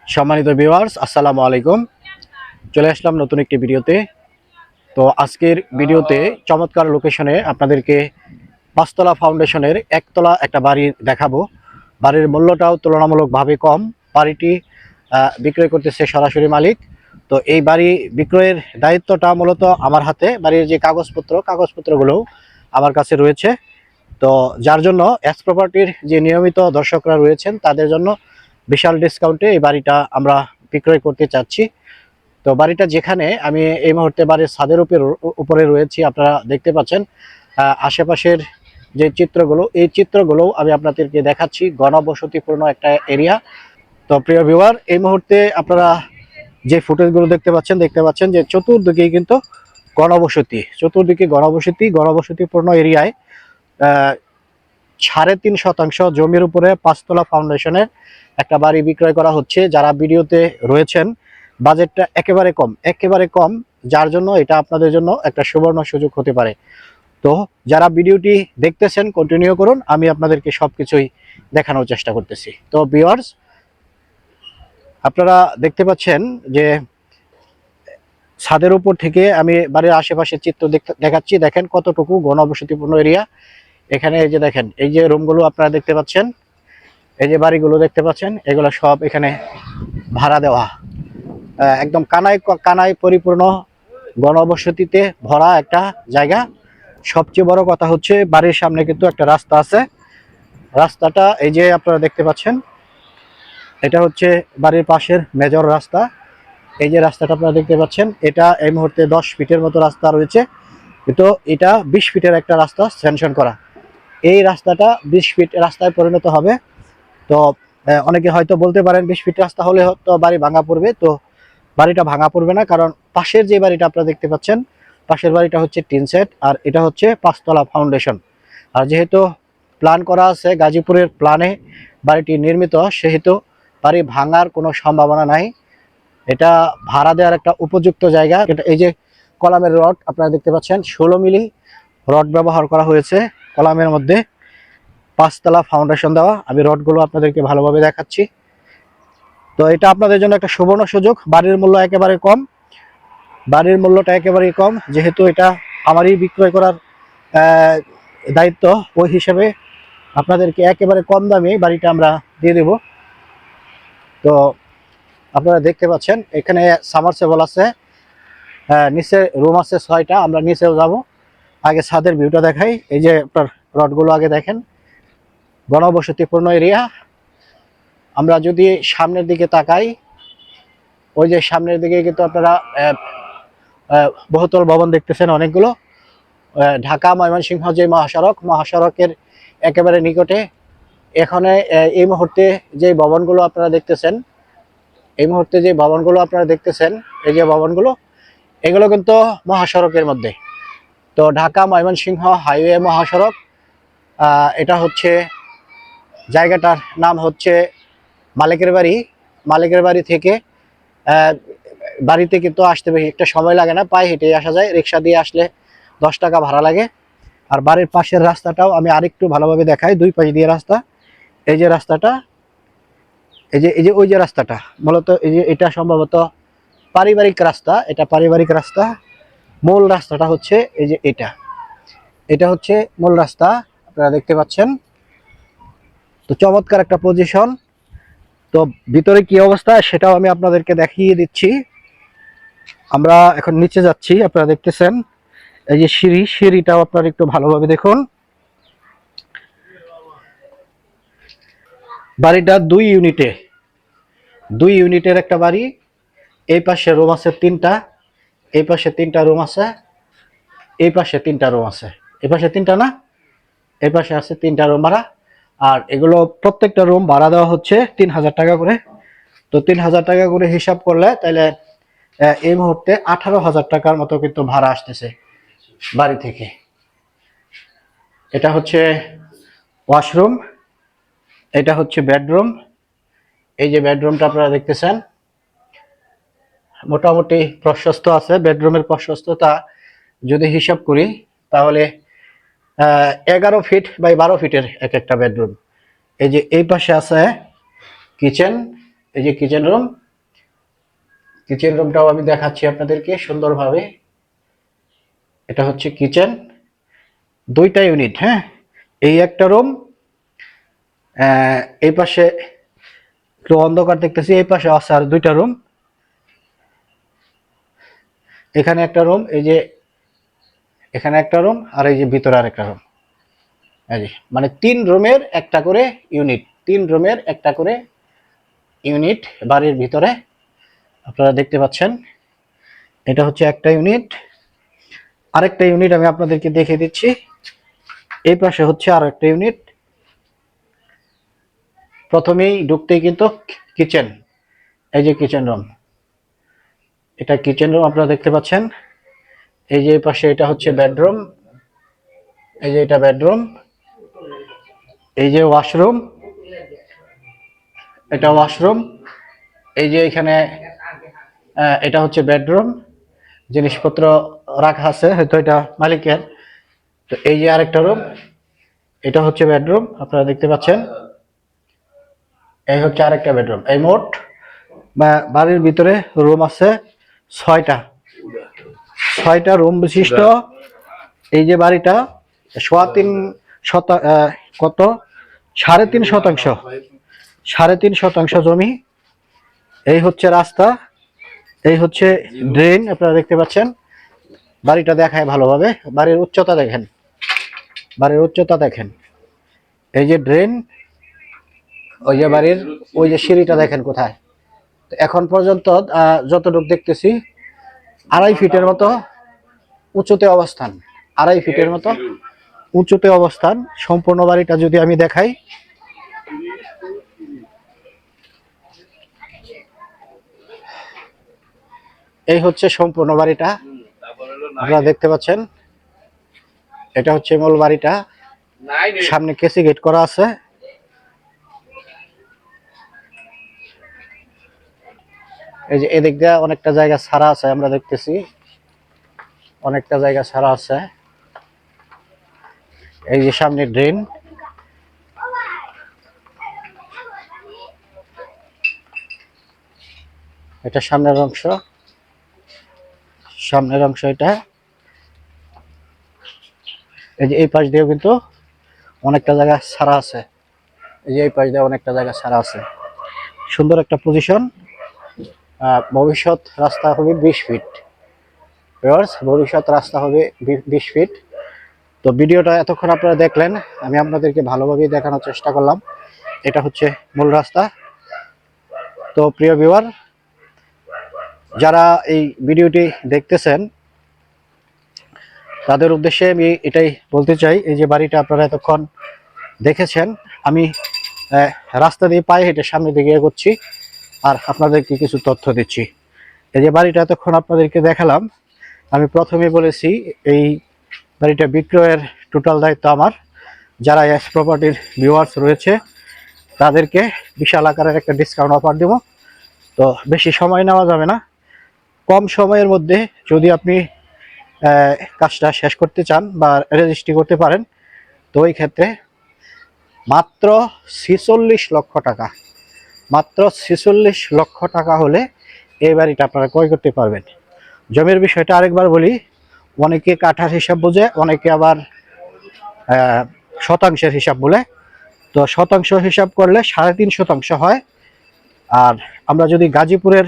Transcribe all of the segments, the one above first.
সম্মানিত ভিউয়ার্স, আসসালামু আলাইকুম। চলে আসলাম নতুন একটি ভিডিওতে। তো আজকের ভিডিওতে চমৎকার লোকেশনে আপনাদেরকে পাঁচতলা ফাউন্ডেশনের একতলা একটা বাড়ি দেখাবো। বাড়ির মূল্যটাও তুলনামূলকভাবে কম। বাড়িটি বিক্রয় করতেছে সরাসরি মালিক। তো এই বাড়ি বিক্রয়ের দায়িত্বটা মূলত আমার হাতে। বাড়ির যে কাগজপত্রগুলো আমার কাছে রয়েছে। তো যার জন্য এস প্রপার্টির যে নিয়মিত দর্শকরা রয়েছেন তাদের জন্য বিশাল ডিসকাউন্টে এই বাড়িটা আমরা বিক্রয় করতে চাচ্ছি। তো বাড়িটা যেখানে আমি এই মুহূর্তে বাড়ির ছাদের উপরে রয়েছি, আপনারা দেখতে পাচ্ছেন আশেপাশের যে চিত্রগুলো, এই চিত্রগুলো আমি আপনাদেরকে দেখাচ্ছি। ঘনবসতিপূর্ণ একটা এরিয়া। তো প্রিয় ভিউয়ার, এই মুহূর্তে আপনারা যে ফুটেজগুলো দেখতে পাচ্ছেন যে চতুর্দিকেই কিন্তু ঘনবসতিপূর্ণ এরিয়ায় 3.5 শতাংশ জমির উপরে পাঁচতলা ফাউন্ডেশনের একটা বাড়ি বিক্রয় করা হচ্ছে। যারা ভিডিওতে রয়েছেন, বাজেটটা একেবারে কম, যার জন্য এটা আপনাদের জন্য একটা সুবর্ণ সুযোগ হতে পারে। তো যারা ভিডিওটি দেখতেছেন কন্টিনিউ করুন, আমি আপনাদেরকে সবকিছুই দেখানোর চেষ্টা করতেছি। তো ভিউয়ার্স, আপনারা দেখতে পাচ্ছেন যে ছাদের উপর থেকে আমি বাড়ির আশেপাশের চিত্র দেখাচ্ছি। দেখেন কতটুকু ঘনবসতিপূর্ণ এরিয়া। এখানে এই যে দেখেন, এই যে রুমগুলো আপনারা দেখতে পাচ্ছেন, এই যে বাড়িগুলো দেখতে পাচ্ছেন, এগুলো সব এখানে ভাড়া দেওয়া। একদম কানায় পরিপূর্ণ ঘনবসতিতে ভরা একটা জায়গা। সবচেয়ে বড় কথা হচ্ছে বাড়ির সামনে কিন্তু একটা রাস্তা আছে। রাস্তাটা এই যে আপনারা দেখতে পাচ্ছেন, এটা হচ্ছে বাড়ির পাশের মেজর রাস্তা। এই যে রাস্তাটা আপনারা দেখতে পাচ্ছেন, এটা এই মুহূর্তে 10 ফিটের মতো রাস্তা রয়েছে, কিন্তু এটা 20 ফিটের একটা রাস্তা স্যাংশন করা। এই রাস্তাটা 20 ফিট রাস্তায় পরিণত হবে। তো অনেকে হয়তো বলতে পারেন 20 ফিট রাস্তা হলে তো বাড়ি ভাঙা পড়বে। তো বাড়িটা ভাঙা পড়বে না, কারণ পাশের যে বাড়িটা আপনারা দেখতে পাচ্ছেন, পাশের বাড়িটা হচ্ছে টিন সেট, আর এটা হচ্ছে পাঁচতলা ফাউন্ডেশন। আর যেহেতু প্ল্যান করা আছে, গাজীপুরের প্ল্যানে বাড়িটি নির্মিত, সেহেতু বাড়ি ভাঙার কোনো সম্ভাবনা নাই। এটা ভাড়া দেওয়ার একটা উপযুক্ত জায়গা। এটা এই যে কলামের রড আপনারা দেখতে পাচ্ছেন, 16 মিলি রড ব্যবহার করা হয়েছে কলামের মধ্যে। পাঁচতলা ফাউন্ডেশন দেওয়া। আমি রডগুলো আপনাদেরকে ভালোভাবে দেখাচ্ছি। তো এটা আপনাদের জন্য একটা সুবর্ণ সুযোগ। বাড়ির মূল্যটা একেবারেই কম, যেহেতু এটা আমারই বিক্রয় করার দায়িত্ব। ওই হিসেবে আপনাদেরকে একেবারে কম দামে বাড়িটা আমরা দিয়ে দেব। তো আপনারা দেখতে পাচ্ছেন এখানে সামারসেবল আছে, নিচে রুম আছে 6টা। আমরা নিচেও যাব। আগে ছাদের ভিউটা দেখাই। এই যে আপনার রডগুলো আগে দেখেন। ঘনবসতিপূর্ণ এরিয়া। আমরা যদি সামনের দিকে তাকাই, ওই যে সামনের দিকে কিন্তু আপনারা বহুতল ভবন দেখতেছেন অনেকগুলো। ঢাকা ময়মনসিংহ যে মহাসড়কের একেবারে নিকটে। এখানে এই মুহূর্তে যে ভবনগুলো আপনারা দেখতেছেন, এই যে ভবনগুলো, এগুলো কিন্তু মহাসড়কের মধ্যে। তো ঢাকা ময়মনসিংহ হাইওয়ে মহাসড়ক। এটা হচ্ছে, জায়গাটার নাম হচ্ছে মালিকের বাড়ি থেকে বাড়িতে কিন্তু আসতে বেশি একটা সময় লাগে না, পায়ে হেঁটে আসা যায়। রিক্সা দিয়ে আসলে 10 টাকা ভাড়া লাগে। আর বাড়ির পাশের রাস্তাটাও আমি আরেকটু ভালোভাবে দেখাই। 2 পাশ দিয়ে রাস্তা। এই যে রাস্তাটা, ওই যে রাস্তাটা, মূলত এই যে এটা সম্ভবত পারিবারিক রাস্তা। এটা পারিবারিক রাস্তা। মূল রাস্তাটা হচ্ছে এই যে এটা হচ্ছে মূল রাস্তা, আপনারা দেখতে পাচ্ছেন। তো চমৎকার একটা পজিশন। তো ভিতরে কি অবস্থা সেটাও আমি আপনাদেরকে দেখিয়ে দিচ্ছি। আমরা এখন নিচে যাচ্ছি, আপনারা দেখতেছেন। এই যে সিঁড়িটাও আপনারা একটু ভালোভাবে দেখুন। বাড়িটা 2 ইউনিটের একটা বাড়ি। এই পাশে রুম আছে 3টা, এই পাশে 3টা রুম আছে, এই পাশে 3টা রুম আছে, এই পাশে 3টা না, এই পাশে আছে 3টা রুম ভাড়া। আর এগুলো প্রত্যেকটা রুম ভাড়া দেওয়া হচ্ছে 3000 টাকা করে। তো 3000 টাকা করে হিসাব করলে তাহলে এই মুহূর্তে 18,000 টাকার মতো কিন্তু ভাড়া আসতেছে বাড়ি থেকে। এটা হচ্ছে ওয়াশরুম, এটা হচ্ছে বেডরুম। এই যে বেডরুমটা আপনারা দেখতেছেন, মোটামুটি প্রশস্ত আছে। বেডরুমের প্রশস্ততা যদি হিসাব করি তাহলে 11 ফিট বাই 12 ফিটের এক একটা বেডরুম। এই যে এই পাশে আছে কিচেন, এই যে কিচেন রুম, কিচেন রুমটাও আমি দেখাচ্ছি আপনাদেরকে সুন্দরভাবে। এটা হচ্ছে কিচেন, দুইটা ইউনিট। হ্যাঁ, এই একটা রুম, এই পাশে একটু অন্ধকার দেখতেছি, এই পাশে আছে আর দুইটা রুম। এখানে একটা রুম, এই যে এখানে একটা রুম, আর এই যে ভিতরে আর একটা রুম। এই যে মানে 3 রুমের একটা করে ইউনিট, 3 রুমের একটা করে ইউনিট বাড়ির ভিতরে আপনারা দেখতে পাচ্ছেন। এটা হচ্ছে একটা ইউনিট। আরেকটা ইউনিট আমি আপনাদেরকে দেখিয়ে দিচ্ছি। এই পাশে হচ্ছে আরো একটা ইউনিট। প্রথমেই ঢুকতেই কিন্তু কিচেন, এই যে কিচেন রুম, এটা কিচেন রুম আপনারা দেখতে পাচ্ছেন। এই যে পাশে এটা হচ্ছে বেডরুম, এই যে এটা বেডরুম। এই যে ওয়াশরুম, এটা ওয়াশরুম। এই যে এখানে এটা হচ্ছে বেডরুম, জিনিসপত্র রাখা আছে হয়তো এটা মালিকের। তো এই যে আরেকটা রুম, এটা হচ্ছে বেডরুম আপনারা দেখতে পাচ্ছেন। এই হচ্ছে আরেকটা বেডরুম। এই মোট বাড়ির ভিতরে রুম আছে 6টা, 6টা রুম বিশিষ্ট এই যে বাড়িটা। 3.5 শতাংশ জমি। এই হচ্ছে রাস্তা, এই হচ্ছে ড্রেন আপনারা দেখতে পাচ্ছেন। বাড়িটা দেখায় ভালোভাবে, বাড়ির উচ্চতা দেখেন, বাড়ির উচ্চতা দেখেন। এই যে ড্রেন, ওই যে বাড়ির ওই যে সিঁড়িটা দেখেন কোথায়। এখন পর্যন্ত যতটুকু দেখতেছি 2.5 ফিটের মতো উঁচুতে অবস্থান, 2.5 ফিটের মতো উঁচুতে অবস্থান। সম্পূর্ণ বাড়িটা যদি আমি দেখাই, এই হচ্ছে সম্পূর্ণ বাড়িটা আপনারা দেখতে পাচ্ছেন। এটা হচ্ছে মূল বাড়িটা, সামনে কেসি গেট করা আছে। এই যে এদিক দিয়ে অনেকটা জায়গা ছাড়া আছে, আমরা দেখতেছি অনেকটা জায়গা ছাড়া আছে। এই যে সামনে ড্রেন, এটা সামনের অংশ, সামনের অংশ এটা। এই যে এই পাশ দিয়েও কিন্তু অনেকটা জায়গা ছাড়া আছে, এই যে এই পাশ দিয়ে অনেকটা জায়গা ছাড়া আছে। সুন্দর একটা পজিশন। ভবিষ্যৎ রাস্তা হবে 20 ফিট, ভবিষ্যৎ রাস্তা হবে 20 ফিট। তো ভিডিওটা এতক্ষণ আপনারা দেখলেন, আমি আপনাদেরকে ভালোভাবে দেখানোর চেষ্টা করলাম। এটা হচ্ছে মূল রাস্তা। তো প্রিয় ভিউয়ার, যারা এই ভিডিওটি দেখতেছেন তাদের উদ্দেশ্যে আমি এটাই বলতে চাই, এই যে বাড়িটা আপনারা এতক্ষণ দেখেছেন, আমি রাস্তা দিয়ে পায়ে হেঁটে সামনের দিকে এগোচ্ছি আর আপনাদেরকে কিছু তথ্য দিচ্ছি। এই যে বাড়িটা এতক্ষণ আপনাদেরকে দেখালাম, আমি প্রথমে বলেছি এই বাড়িটা বিক্রয়ের টোটাল দায়িত্ব আমার। যারা এস প্রপার্টির ভিউয়ার্স রয়েছে তাদেরকে বিশাল আকারের একটা ডিসকাউন্ট অফার দেব। তো বেশি সময় নেওয়া যাবে না, কম সময়ের মধ্যে যদি আপনি কাজটা শেষ করতে চান বা রেজিস্ট্রি করতে পারেন, তো ওই ক্ষেত্রে মাত্র 46 লক্ষ টাকা, মাত্র 46 লক্ষ টাকা হলে এই বাড়িটা আপনারা ক্রয় করতে পারবেন। জমির বিষয়টা আরেকবার বলি, অনেকে কাঠার হিসাব বোঝে, অনেকে আবার শতাংশের হিসাব বলে। তো শতাংশ হিসাব করলে 3.5 শতাংশ হয়, আর আমরা যদি গাজীপুরের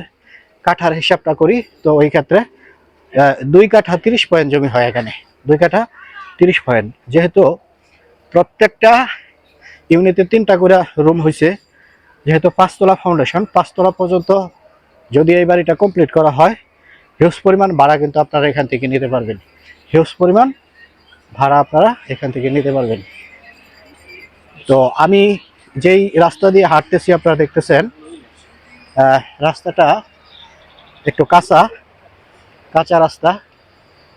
কাঠার হিসাবটা করি তো ওই ক্ষেত্রে 2 কাঠা 30 পয়েন্ট জমি হয়। এখানে 2 কাঠা 30 পয়েন্ট। যেহেতু প্রত্যেকটা ইউনিটে 3টা করে রুম হয়েছে, যেহেতু 5তলা ফাউন্ডেশন, 5তলা পর্যন্ত যদি এই বাড়িটা কমপ্লিট করা হয়, হিউজ পরিমাণ ভাড়া কিন্তু আপনারা এখান থেকে নিতে পারবেন, হিউজ পরিমাণ ভাড়া আপনারা এখান থেকে নিতে পারবেন। তো আমি যেই রাস্তা দিয়ে হাঁটতেছি আপনারা দেখতেছেন, রাস্তাটা একটু কাঁচা কাঁচা রাস্তা,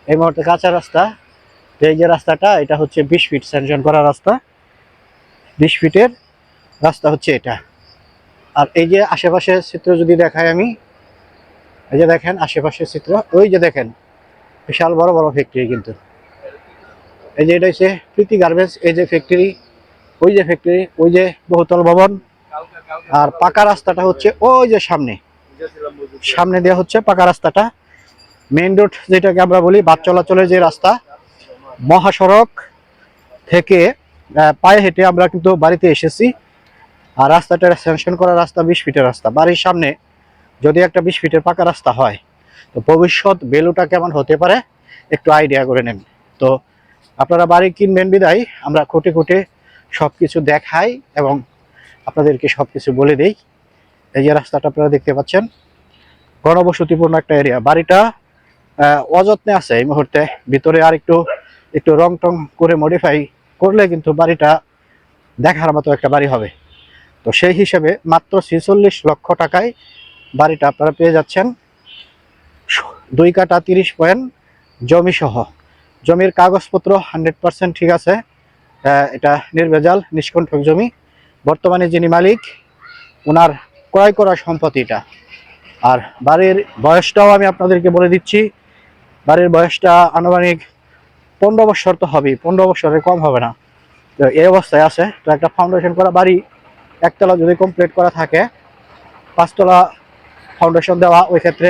এই মুহূর্তে কাঁচা রাস্তা। এই যে রাস্তাটা, এটা হচ্ছে 20 ফিট স্যাংশন করা রাস্তা, 20 ফিটের রাস্তা হচ্ছে এটা। আর এই যে আশেপাশের চিত্র যদি দেখাই আমি, এই যে দেখেন আশেপাশের চিত্র, ওই যে দেখেন বিশাল বড় বড় ফ্যাক্টরি কিন্তু। এই যে এটা হচ্ছে প্রীতি গার্মেন্টস, এই যে ফ্যাক্টরি, ওই যে ফ্যাক্টরি, ওই যে বহুতল ভবন, আর পাকা রাস্তাটা হচ্ছে ওই যে সামনে সামনে দেওয়া হচ্ছে পাকা রাস্তাটা। মেইন রোড যেটাকে আমরা বলি বাস চলাচলের যে রাস্তা, মহাসড়ক থেকে পায়ে হেঁটে আমরা কিন্তু বাড়িতে এসেছি। আর রাস্তাটা স্যাংশন করা রাস্তা 20 ফিটের রাস্তা। বাড়ির সামনে যদি একটা 20 ফিটের পাকা রাস্তা হয় তো ভবিষ্যৎ ভ্যালুটা কেমন হতে পারে একটু আইডিয়া করে নেন। তো আপনারা বাড়ি কিনবেন বিদায় আমরা খুঁটে খুঁটে সব কিছু দেখাই এবং আপনাদেরকে সব কিছু বলে দেই। এই যে রাস্তাটা আপনারা দেখতে পাচ্ছেন, ঘনবসতিপূর্ণ একটা এরিয়া। বাড়িটা অযত্নে আছে এই মুহূর্তে, ভিতরে আর একটু রং টং করে মডিফাই করলে কিন্তু বাড়িটা দেখার মতো একটা বাড়ি হবে। তো সেই হিসেবে মাত্র 46 লক্ষ টাকায় বাড়িটা আপনারা পেয়ে যাচ্ছেন। 2 কাঠা 30 পয়েন্ট জমি সহ। জমির কাগজপত্র 100% ঠিক আছে, এটা নির্ভেজাল নিষ্কণ্ঠক জমি। বর্তমানে যিনি মালিক ওনার ক্রয় করা সম্পত্তিটা। আর বাড়ির বয়সটাও আমি আপনাদেরকে বলে দিচ্ছি, বাড়ির বয়সটা আনুমানিক 15 বছর তো হবেই, 15 বছরের কম হবে না। তো এই অবস্থায় আছে। তো একটা ফাউন্ডেশন করা বাড়ি একতলা যদি কমপ্লিট করা থাকে, 5 তলা ফাউন্ডেশন দেওয়া, ওই ক্ষেত্রে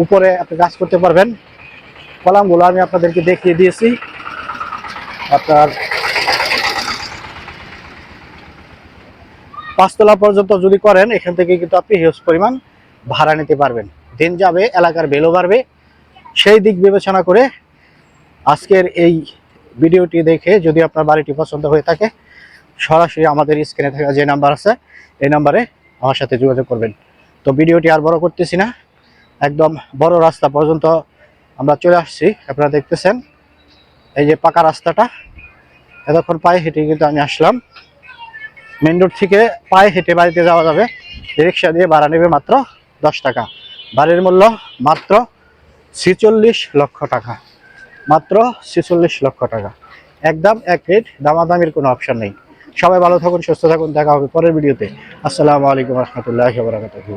উপরে আপনি কাজ করতে পারবেন। কলামগুলো আমি আপনাদেরকে দেখিয়ে দিয়েছি। আপনার 5 তলা পর্যন্ত যদি করেন এখান থেকে কিন্তু আপনি হিউজ পরিমাণ ভাড়া নিতে পারবেন। দিন যাবে, এলাকার ভ্যালু বাড়বে। সেই দিক বিবেচনা করে আজকের এই ভিডিওটি দেখে যদি আপনার বাড়িটি পছন্দ হয়ে থাকে, সরাসরি আমাদের স্ক্রিনে থাকা যে নাম্বার আছে এই নাম্বারে আমার সাথে যোগাযোগ করবেন। তো ভিডিওটি আর বড় করতেছি না, একদম বড় রাস্তা পর্যন্ত আমরা চলে আসছি। আপনারা দেখতেছেন এই যে পাকা রাস্তাটা, এতক্ষণ পায়ে হেঁটে কিন্তু আমি আসলাম। মেন রোড থেকে পায়ে হেঁটে বাড়িতে যাওয়া যাবে, রিক্সা দিয়ে ভাড়া নেবে মাত্র 10 টাকা। বাড়ির মূল্য মাত্র 46 লক্ষ টাকা, মাত্র 46 লক্ষ টাকা, একদম এক রেট, দামাদামির কোনো অপশন নেই। সবাই ভালো থাকুন, সুস্থ থাকুন, দেখা হবে পরের ভিডিওতে। আসসালামু আলাইকুম রহমতুল্লাহি ওয়া বারাকাতুহু।